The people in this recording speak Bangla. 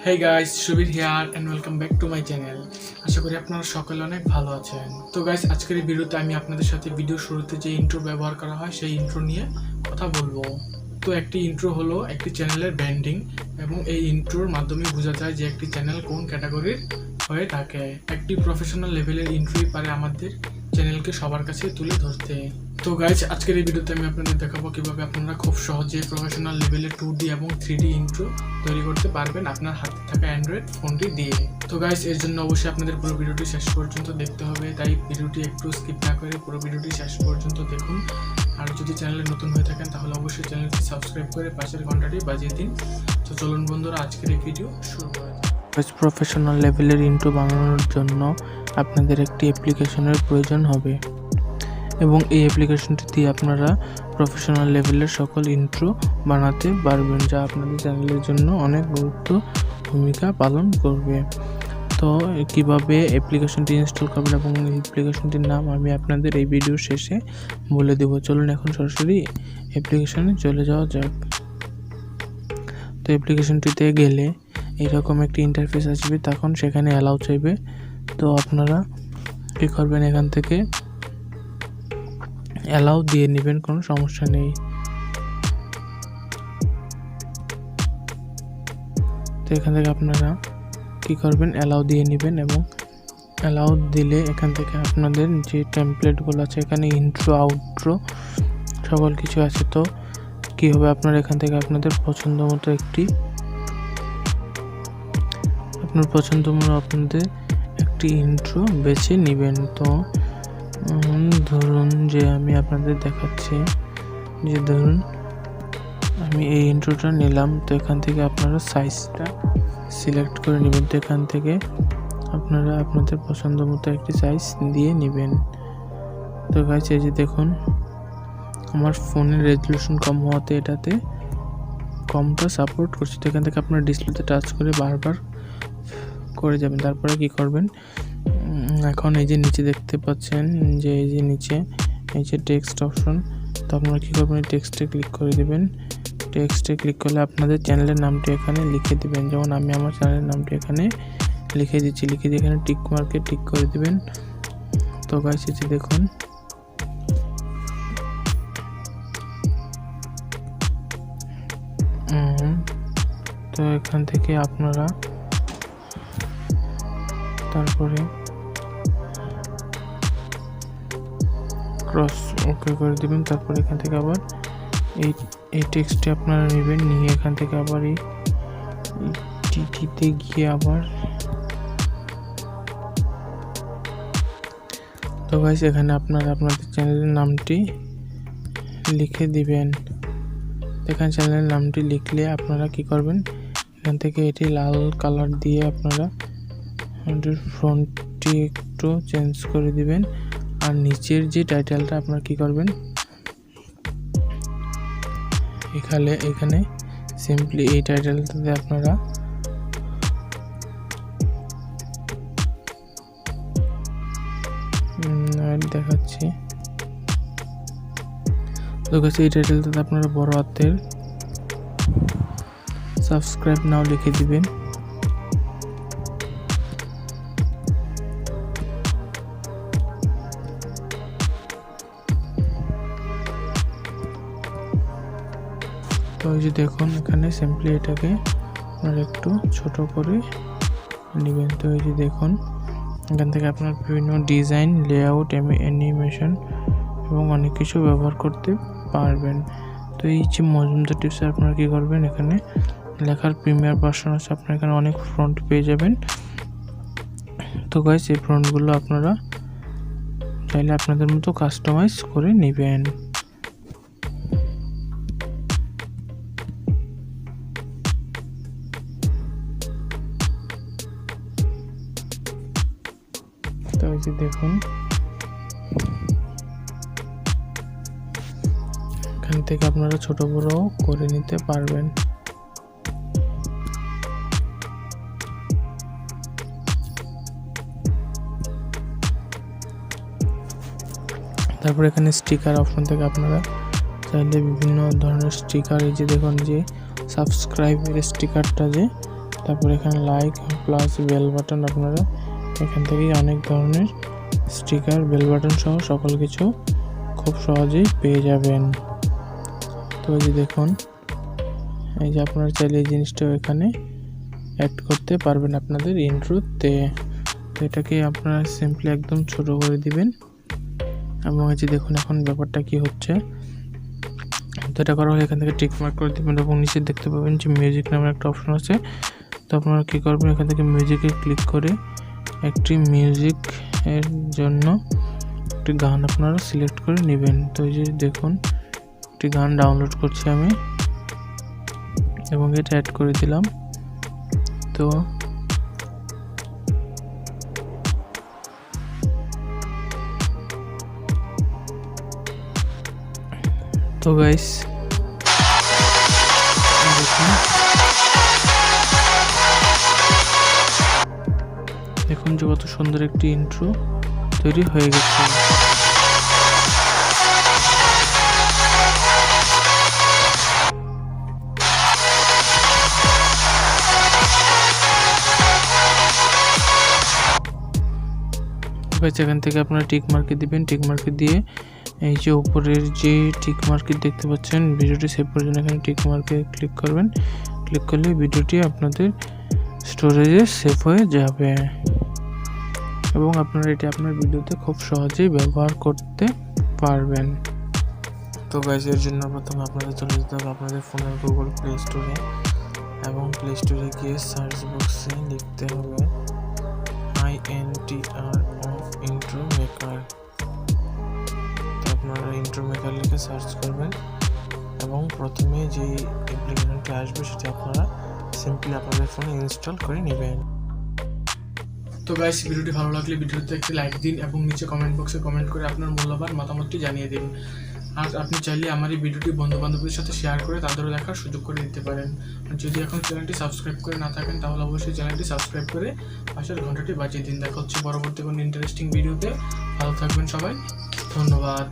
Hey guys, Subir here and welcome back to my channel. আশা করি আপনারা সকলে অনেক ভালো আছেন। তো গাইস, আজকের এই ভিডিওতে আমি আপনাদের সাথে ভিডিও শুরুতে যে ইন্ট্রো ব্যবহার করা হয় সেই ইন্ট্রো নিয়ে কথা বলবো। তো একটি ইন্ট্রো হলো একটি চ্যানেলের ব্র্যান্ডিং, এবং এই ইন্ট্রোর মাধ্যমে বোঝা যায় যে একটি চ্যানেল কোন ক্যাটাগরির হয়ে থাকে। একটি প্রফেশনাল লেভেলের ইন্ট্রোই পারে আমাদের চ্যানেলকে সবার কাছে তুলে ধরতে। তো গাইজ, আজকের এই ভিডিওতে আমি আপনাদের দেখাবো কিভাবে আপনারা খুব সহজে প্রফেশনাল লেভেলের 2D এবং 3D ইন্ট্রো তৈরি করতে পারবেন আপনার হাতে থাকা অ্যান্ড্রয়েড ফোনটি দিয়ে। তো গাইজ, এর জন্য অবশ্যই আপনাদের পুরো ভিডিওটি শেষ পর্যন্ত দেখতে হবে, তাই ভিডিওটি একটু স্কিপ না করে পুরো ভিডিওটি শেষ পর্যন্ত দেখুন। আর যদি চ্যানেলে নতুন হয়ে থাকেন তাহলে অবশ্যই চ্যানেলটি সাবস্ক্রাইব করে পাশের ঘন্টাটি বাজিয়ে দিন। তো চলুন বন্ধুরা, আজকের এই ভিডিও শুরু করা যাক। প্রফেশনাল লেভেলের ইন্ট্রো বানানোর জন্য আপনাদের একটি অ্যাপ্লিকেশনের প্রয়োজন হবে, এবং এই অ্যাপ্লিকেশনটি দিয়ে আপনারা প্রফেশনাল লেভেলের সকল ইন্ট্রো বানাতে পারবেন, যা আপনাদের চ্যানেলের জন্য অনেক ভূমিকা পালন করবে। তো কিভাবে অ্যাপ্লিকেশনটি ইনস্টল করবেন এবং এই অ্যাপ্লিকেশনটির নাম আমি আপনাদের এই ভিডিওর শেষে বলে দেব। চলুন এখন সরাসরি অ্যাপ্লিকেশনে চলে যাওয়া যাক। তো অ্যাপ্লিকেশনটিতে গেলে এরকম একটি ইন্টারফেস আসবে, তখন সেখানে অ্যালাউ চাইবে। তো আপনারা কী করবেন, এখান থেকে অ্যালাউ দিয়ে নেবেন, কোনো সমস্যা নেই। তো এখান থেকে আপনারা কী করবেন, অ্যালাউ দিয়ে নেবেন, এবং অ্যালাউ দিলে এখান থেকে আপনাদের যে টেমপ্লেটগুলো আছে, এখানে ইন্ট্রো আউট্রো সকল কিছু আছে। তো কী হবে, আপনারা এখান থেকে আপনাদের পছন্দ মতো আপনাদের একটি ইন্ট্রো বেছে নেবেন। তো ধরুন যে আমি আপনাদের দেখাচ্ছি যে ধরুন আমি এই ইন্ট্রোটা নিলাম। তো এখান থেকে আপনারা সাইজটা সিলেক্ট করে নেবেন। তো এখান থেকে আপনারা আপনাদের পছন্দ মতো একটি সাইজ দিয়ে নেবেন। তো গাইস, এই যে দেখুন আমার ফোনের রেজলিউশন কম হওয়াতে এটাতে কমটা সাপোর্ট করছে। তো এখান থেকে আপনারা ডিসপ্লেতে টাচ করে বারবার করে যাবেন। তারপরে কি করবেন, এখন এই যে নিচে দেখতে পাচ্ছেন যে এই যে নিচে এই যে টেক্সট অপশন, তো আপনারা কী করবেন, টেক্সটে ক্লিক করে দেবেন। টেক্সটে ক্লিক করলে আপনাদের চ্যানেলের নামটি এখানে লিখে দেবেন। যেমন আমি আমার চ্যানেলের নামটি এখানে লিখে দিচ্ছি, লিখে দিয়ে এখানে টিক মার্কে টিক করে দেবেন। তো গাইস, এই যে দেখুন তো এখান থেকে আপনারা তারপরে ক্রস ওকে করে দেবেন। তারপর এখান থেকে আবার এই টেক্সটটি আপনারা নেবেন, নিয়ে এখান থেকে আবার এই টিটিতে গিয়ে আবার তো গাইস, এখানে আপনারা আপনাদের চ্যানেলের নামটি লিখে দিবেন। এখানে চ্যানেলের নামটি লিখলে আপনারা কি করবেন, এখান থেকে এটি লাল কালার দিয়ে আপনারা ফ্রন্টটি একটু চেঞ্জ করে দিবেন। আর নিচের যে টাইটেলটা আপনারা কি করবেন, এখানে সিম্পলি এই টাইটেলটাতে আপনারা দেখাচ্ছি। তো এই টাইটেলটাতে আপনারা বড় হাতের সাবস্ক্রাইব নাও লিখে দিবেন। তো এই যে দেখুন এখানে সিম্পলি এটাকে আপনারা একটু ছোট করে নেবেন। তো এই যে দেখুন এখান থেকে আপনার বিভিন্ন ডিজাইন, লেআউট, অ্যানিমেশন এবং অনেক কিছু ব্যবহার করতে পারবেন। তো এই যে মজুমদার টিপসে আপনারা কী করবেন, এখানে লেখার প্রিমিয়ার ভার্সন আছে, আপনারা এখানে অনেক ফ্রন্ট পেয়ে যাবেন। তো গাইস, এই ফ্রন্টগুলো আপনারা চাইলে আপনাদের মতো কাস্টমাইজ করে নেবেন। তো এই যে দেখুন এখান থেকে আপনারা ছোট বড় করে নিতে পারবেন। তারপর এখানে স্টিকার অপশন থেকে আপনারা চাইলে বিভিন্ন ধরনের স্টিকার, এই যে দেখুন যে সাবস্ক্রাইবের স্টিকারটা যে, তো তারপর এখানে লাইক প্লাস বেল বাটন, আপনারা এখান থেকেই অনেক ধরনের স্টিকার, বেল বাটন সহ সকল কিছু খুব সহজেই পেয়ে যাবেন। তো এই যে দেখুন, এই যে আপনারা চাইলে এই জিনিসটাও এখানে অ্যাড করতে পারবেন আপনাদের ইন্ট্রোতে। তো এটাকে আপনারা সিম্পলি একদম ছোট করে দিবেন এবং এই যে দেখুন এখন ব্যাপারটা কি হচ্ছে। তো এটা করা হলে এখান থেকে টিক মার্ক করে দেবেন এবং নিচে দেখতে পাবেন যে মিউজিক নামের একটা অপশন আছে। তো আপনারা কী করবেন, এখান থেকে মিউজিকে ক্লিক করে একটি মিউজিক এর জন্য একটি গান আপনারা সিলেক্ট করে নেবেন। তো এই যে দেখুন একটি গান ডাউনলোড করছি আমি এবং এটা অ্যাড করে দিলাম। তো গাইস দেখুন যে কত সুন্দর একটি ইন্ট্রো তৈরি হয়ে গেছে। এখান থেকে আপনারা টিক মার্কে দিবেন, টিক মার্কে দিয়ে এই যে উপরের যে টিক মার্কে দেখতে পাচ্ছেন ভিডিওটি সেভ করার জন্য এখানে টিক মার্কে ক্লিক করবেন। ক্লিক করলে ভিডিওটি আপনাদের স্টোরেজে সেভ হয়ে যাবে এবং আপনারা এটি আপনার ভিডিওতে খুব সহজেই ব্যবহার করতে পারবেন। তো গাইস এর জন্য প্রথমে আপনাদের চলে যেতে হবে আপনাদের ফোনের গুগল প্লে স্টোরে এবং প্লে স্টোরে গিয়ে সার্চ বক্সে লিখতে হবে ইন্ট্রো মেকার। তো আপনারা ইন্ট্রো মেকার লিখে সার্চ করবেন এবং প্রথমে যে অ্যাপ্লিকেশনটি আসবে সেটা আপনারা সিম্পলি আপনাদের ফোনে ইনস্টল করে নেবেন। তো গাইস ভিডিওটি ভালো লাগলে ভিডিওতে একটি লাইক দিন এবং নিচে কমেন্ট বক্সে কমেন্ট করে আপনার মূল্যবান মতামতটি জানিয়ে দিন। আর আপনি চাইলে আমার এই ভিডিওটি বন্ধুবান্ধবদের সাথে শেয়ার করে তাদেরও দেখার সুযোগ করে দিতে পারেন। আর যদি এখন চ্যানেলটি সাবস্ক্রাইব করে না থাকেন তাহলে অবশ্যই চ্যানেলটি সাবস্ক্রাইব করে পাশের ঘন্টাটি বাজিয়ে দিন। দেখা হচ্ছে পরবর্তী কোনো ইন্টারেস্টিং ভিডিওতে। ভালো থাকবেন সবাই, ধন্যবাদ।